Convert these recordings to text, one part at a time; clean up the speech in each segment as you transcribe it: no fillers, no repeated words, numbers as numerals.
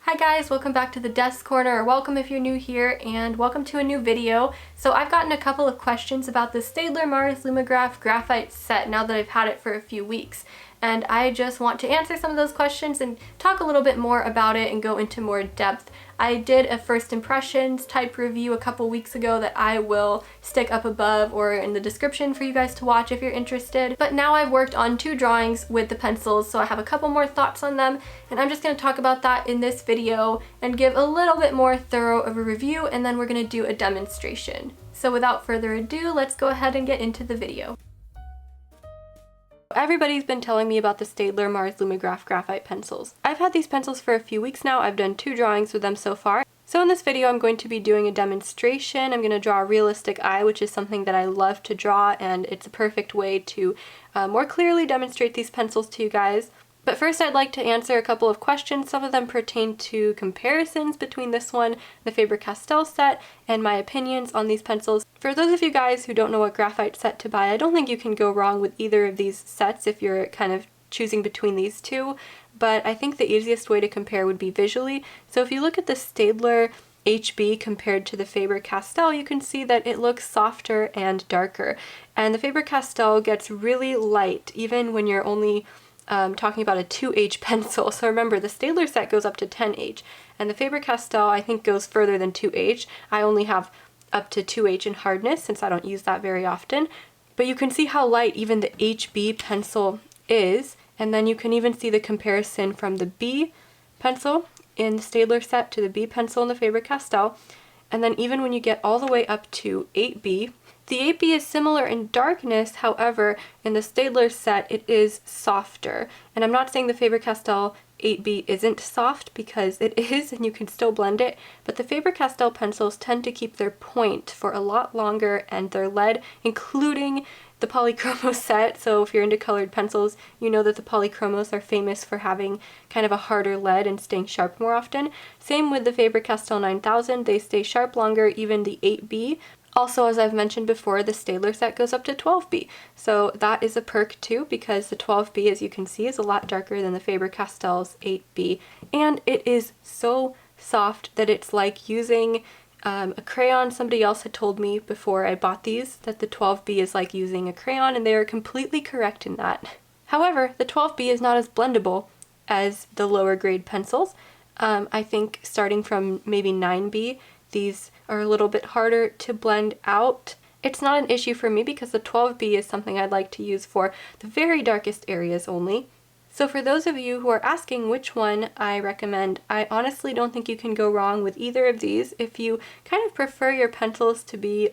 Hi guys, welcome back to the Desk Corner, or welcome if you're new here, and welcome to a new video. So I've gotten a couple of questions about the Staedtler Mars Lumograph Graphite set now that I've had it for a few weeks. And I just want to answer some of those questions and talk a little bit more about it and go into more depth. I did a first impressions type review a couple weeks ago that I will stick up above or in the description for you guys to watch if you're interested. But now I've worked on 2 drawings with the pencils, so I have a couple more thoughts on them, and I'm just going to talk about that in this video and give a little bit more thorough of a review, and then we're going to do a demonstration. So without further ado, let's go ahead and get into the video. Everybody's been telling me about the Staedtler Mars Lumograph Graphite Pencils. I've had these pencils for a few weeks now. I've done 2 drawings with them so far. So in this video I'm going to be doing a demonstration. I'm going to draw a realistic eye, which is something that I love to draw, and it's a perfect way to more clearly demonstrate these pencils to you guys. But first I'd like to answer a couple of questions. Some of them pertain to comparisons between this one, the Faber-Castell set, and my opinions on these pencils. For those of you guys who don't know what graphite set to buy, I don't think you can go wrong with either of these sets if you're kind of choosing between these two, but I think the easiest way to compare would be visually. So if you look at the Staedtler HB compared to the Faber-Castell, you can see that it looks softer and darker. And the Faber-Castell gets really light even when you're only talking about a 2H pencil. So remember, the Staedtler set goes up to 10H, and the Faber-Castell I think goes further than 2H. I only have up to 2H in hardness since I don't use that very often. But you can see how light even the HB pencil is, and then you can even see the comparison from the B pencil in the Staedtler set to the B pencil in the Faber-Castell. And then even when you get all the way up to 8B, the 8B is similar in darkness. However, in the Staedtler set it is softer. And I'm not saying the Faber-Castell 8B isn't soft, because it is and you can still blend it, but the Faber-Castell pencils tend to keep their point for a lot longer, and their lead, including the polychromos set, so if you're into colored pencils, you know that the polychromos are famous for having kind of a harder lead and staying sharp more often. Same with the Faber-Castell 9000, they stay sharp longer, even the 8B. Also, as I've mentioned before, the Staedtler set goes up to 12B, so that is a perk too, because the 12B, as you can see, is a lot darker than the Faber-Castell's 8B, and it is so soft that it's like using a crayon. Somebody else had told me before I bought these that the 12B is like using a crayon, and they are completely correct in that. However, the 12B is not as blendable as the lower grade pencils. I think starting from maybe 9B, these are a little bit harder to blend out. It's not an issue for me because the 12B is something I'd like to use for the very darkest areas only. So for those of you who are asking which one I recommend, I honestly don't think you can go wrong with either of these. If you kind of prefer your pencils to be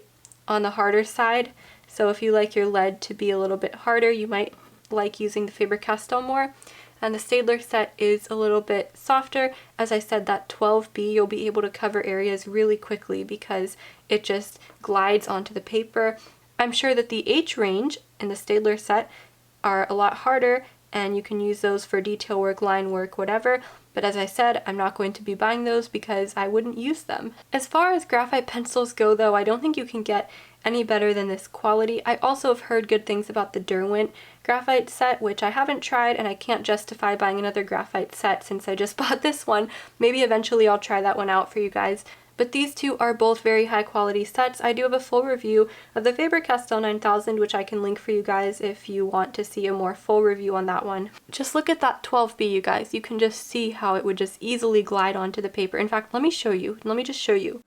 on the harder side, so if you like your lead to be a little bit harder, you might like using the Faber-Castell more. And the Staedtler set is a little bit softer. As I said, that 12B, you'll be able to cover areas really quickly because it just glides onto the paper. I'm sure that the H range in the Staedtler set are a lot harder, and you can use those for detail work, line work, whatever. But as I said, I'm not going to be buying those because I wouldn't use them. As far as graphite pencils go though, I don't think you can get any better than this quality. I also have heard good things about the Derwent graphite set, which I haven't tried, and I can't justify buying another graphite set since I just bought this one. Maybe eventually I'll try that one out for you guys. But these two are both very high quality sets. I do have a full review of the Faber-Castell 9000, which I can link for you guys if you want to see a more full review on that one. Just look at that 12B, you guys. You can just see how it would just easily glide onto the paper. In fact, let me show you. Let me just show you.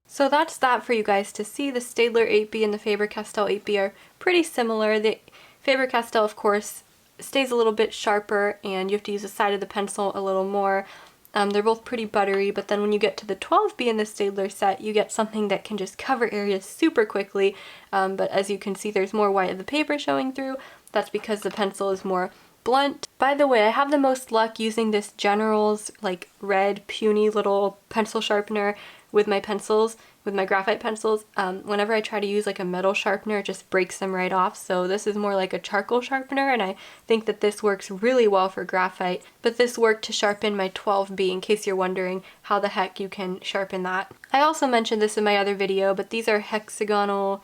So that's that for you guys to see. The Staedtler 8B and the Faber-Castell 8B are pretty similar. The Faber-Castell, of course, stays a little bit sharper, and you have to use the side of the pencil a little more. They're both pretty buttery, but then when you get to the 12B in the Staedtler set, you get something that can just cover areas super quickly. But as you can see, there's more white of the paper showing through. That's because the pencil is more blunt. By the way, I have the most luck using this General's like red puny little pencil sharpener with my pencils. with my graphite pencils, whenever I try to use like a metal sharpener, it just breaks them right off. So this is more like a charcoal sharpener, and I think that this works really well for graphite. But this worked to sharpen my 12B, in case you're wondering how the heck you can sharpen that. I also mentioned this in my other video, but these are hexagonal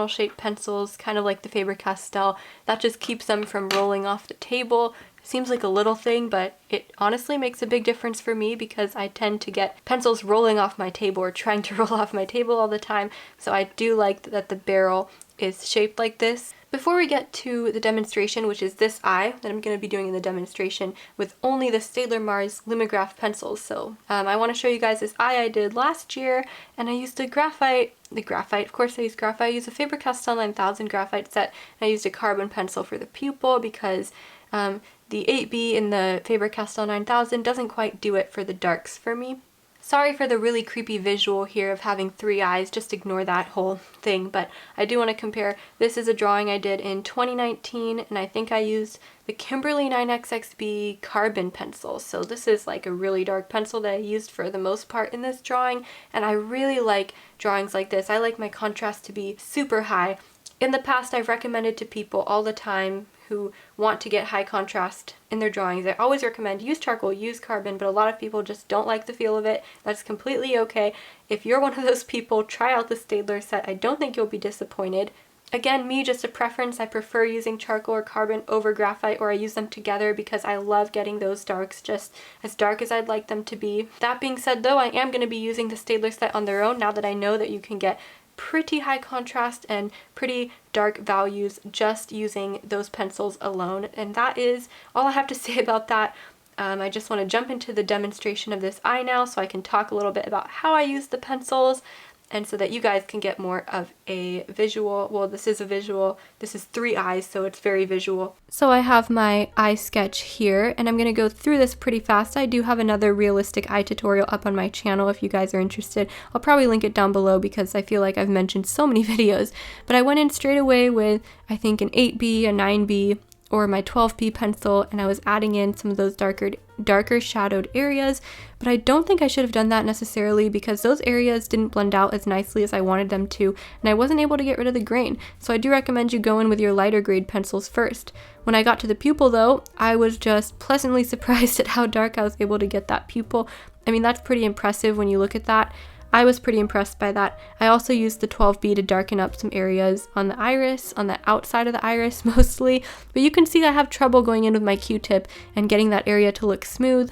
shaped pencils, kind of like the Faber-Castell. That just keeps them from rolling off the table. Seems like a little thing, but it honestly makes a big difference for me because I tend to get pencils rolling off my table or trying to roll off my table all the time. So I do like that the barrel is shaped like this. Before we get to the demonstration, which is this eye that I'm going to be doing in the demonstration with only the Staedtler Mars Lumograph pencils. So I want to show you guys this eye I did last year, and I used of course I used graphite. I used a Faber-Castell 9000 graphite set, and I used a carbon pencil for the pupil because the 8B in the Faber-Castell 9000 doesn't quite do it for the darks for me. Sorry for the really creepy visual here of having 3 eyes, just ignore that whole thing, but I do want to compare. This is a drawing I did in 2019, and I think I used the Kimberly 9XXB carbon pencil. So this is like a really dark pencil that I used for the most part in this drawing, and I really like drawings like this. I like my contrast to be super high. In the past, I've recommended to people all the time who want to get high contrast in their drawings. I always recommend use charcoal, use carbon, but a lot of people just don't like the feel of it. That's completely okay. If you're one of those people, try out the Staedtler set. I don't think you'll be disappointed. Again, me, just a preference. I prefer using charcoal or carbon over graphite, or I use them together because I love getting those darks just as dark as I'd like them to be. That being said though, I am going to be using the Staedtler set on their own now that I know that you can get pretty high contrast and pretty dark values just using those pencils alone. And that is all I have to say about that. I just want to jump into the demonstration of this eye now so I can talk a little bit about how I use the pencils, and so that you guys can get more of a visual. Well, this is a visual. This is 3 eyes, so it's very visual. So I have my eye sketch here, and I'm going to go through this pretty fast. I do have another realistic eye tutorial up on my channel if you guys are interested. I'll probably link it down below because I feel like I've mentioned so many videos. But I went in straight away with, I think, an 8B, a 9B, or my 12B pencil, and I was adding in some of those darker shadowed areas, but I don't think I should have done that necessarily because those areas didn't blend out as nicely as I wanted them to, and I wasn't able to get rid of the grain. So I do recommend you go in with your lighter grade pencils first. When I got to the pupil though, I was just pleasantly surprised at how dark I was able to get that pupil. I mean, that's pretty impressive when you look at that. I was pretty impressed by that. I also used the 12B to darken up some areas on the iris, on the outside of the iris mostly, but you can see I have trouble going in with my Q-tip and getting that area to look smooth.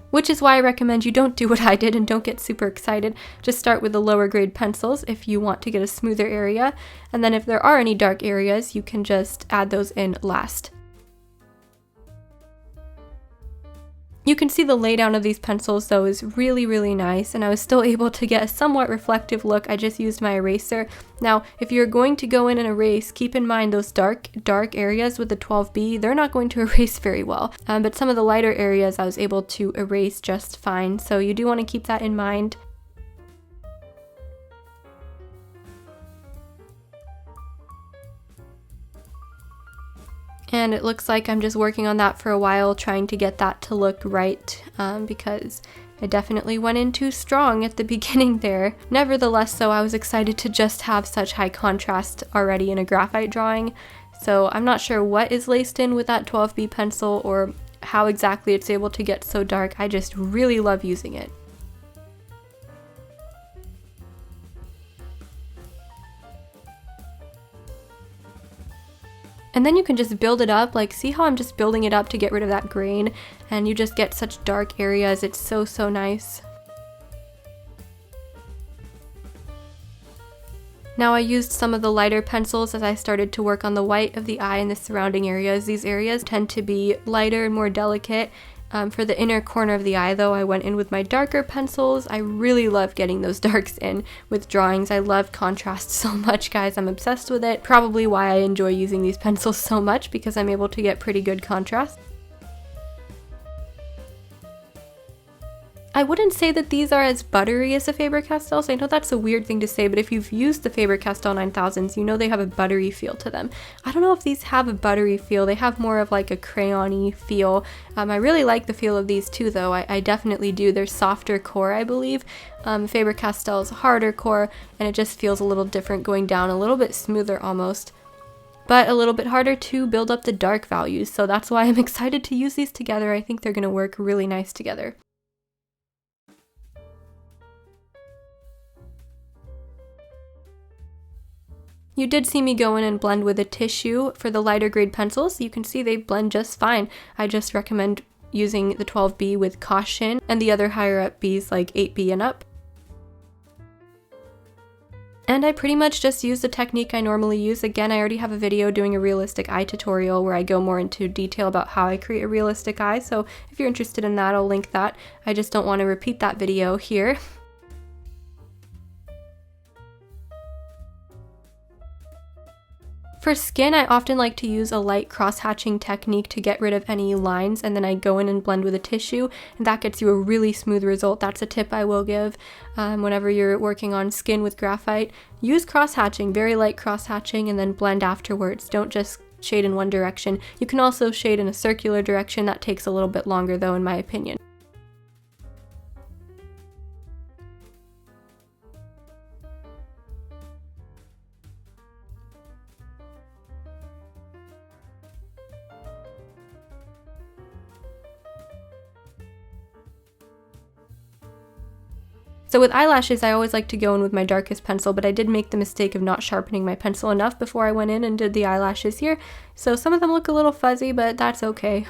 Which is why I recommend you don't do what I did and don't get super excited. Just start with the lower grade pencils if you want to get a smoother area, and then if there are any dark areas, you can just add those in last. You can see the laydown of these pencils though is really, really nice, and I was still able to get a somewhat reflective look. I just used my eraser. Now, if you're going to go in and erase, keep in mind those dark areas with the 12B, they're not going to erase very well. But some of the lighter areas I was able to erase just fine, so you do want to keep that in mind. And it looks like I'm just working on that for a while, trying to get that to look right, because I definitely went in too strong at the beginning there. Nevertheless, though, I was excited to just have such high contrast already in a graphite drawing. So I'm not sure what is laced in with that 12B pencil or how exactly it's able to get so dark. I just really love using it. And then you can just build it up, like see how I'm just building it up to get rid of that grain, and you just get such dark areas. It's so, so nice. Now I used some of the lighter pencils as I started to work on the white of the eye and the surrounding areas. These areas tend to be lighter and more delicate. For the inner corner of the eye though, I went in with my darker pencils. I really love getting those darks in with drawings. I love contrast so much, guys. I'm obsessed with it. Probably why I enjoy using these pencils so much, because I'm able to get pretty good contrast. I wouldn't say that these are as buttery as the Faber-Castells. I know that's a weird thing to say, but if you've used the Faber-Castell 9000s, you know they have a buttery feel to them. I don't know if these have a buttery feel. They have more of like a crayon-y feel. I really like the feel of these too, though. I definitely do. They're softer core, I believe. Faber-Castell's harder core, and it just feels a little different going down, a little bit smoother almost, but a little bit harder to build up the dark values. So that's why I'm excited to use these together. I think they're going to work really nice together. You did see me go in and blend with a tissue for the lighter grade pencils. You can see they blend just fine. I just recommend using the 12B with caution and the other higher up Bs like 8B and up. And I pretty much just use the technique I normally use. Again, I already have a video doing a realistic eye tutorial where I go more into detail about how I create a realistic eye. So if you're interested in that, I'll link that. I just don't want to repeat that video here. For skin, I often like to use a light cross-hatching technique to get rid of any lines, and then I go in and blend with a tissue, and that gets you a really smooth result. That's a tip I will give whenever you're working on skin with graphite. Use cross-hatching, very light cross-hatching, and then blend afterwards. Don't just shade in one direction. You can also shade in a circular direction. That takes a little bit longer though, in my opinion. So with eyelashes, I always like to go in with my darkest pencil, but I did make the mistake of not sharpening my pencil enough before I went in and did the eyelashes here. So some of them look a little fuzzy, but that's okay.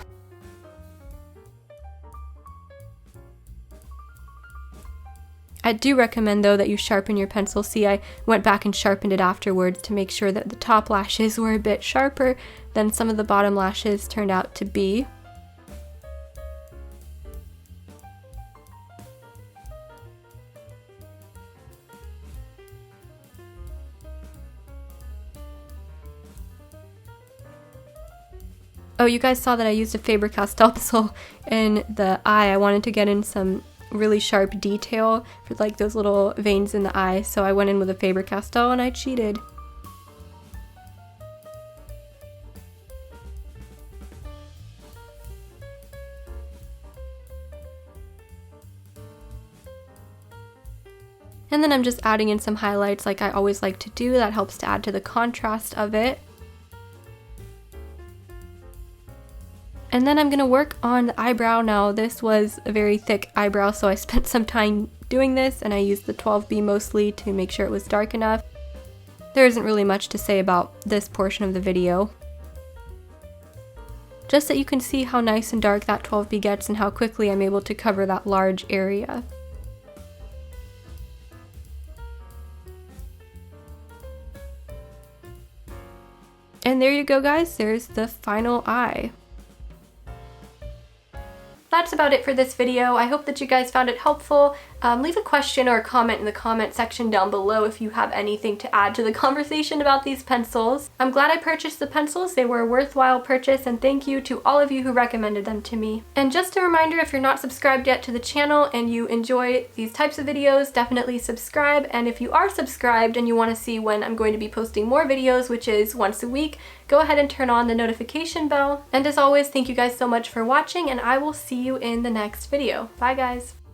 I do recommend though that you sharpen your pencil. See, I went back and sharpened it afterwards to make sure that the top lashes were a bit sharper than some of the bottom lashes turned out to be. Oh, you guys saw that I used a Faber-Castell pencil in the eye. I wanted to get in some really sharp detail for like those little veins in the eye, so I went in with a Faber-Castell and I cheated. And then I'm just adding in some highlights like I always like to do. That helps to add to the contrast of it. And then I'm going to work on the eyebrow now. This was a very thick eyebrow, so I spent some time doing this, and I used the 12B mostly to make sure it was dark enough. There isn't really much to say about this portion of the video. Just that you can see how nice and dark that 12B gets and how quickly I'm able to cover that large area. And there you go, guys. There's the final eye. That's about it for this video. I hope that you guys found it helpful. Leave a question or a comment in the comment section down below if you have anything to add to the conversation about these pencils. I'm glad I purchased the pencils. They were a worthwhile purchase, and thank you to all of you who recommended them to me. And just a reminder, if you're not subscribed yet to the channel and you enjoy these types of videos, definitely subscribe. And if you are subscribed and you want to see when I'm going to be posting more videos, which is once a week, go ahead and turn on the notification bell. And as always, thank you guys so much for watching, and I will see you in the next video. Bye guys!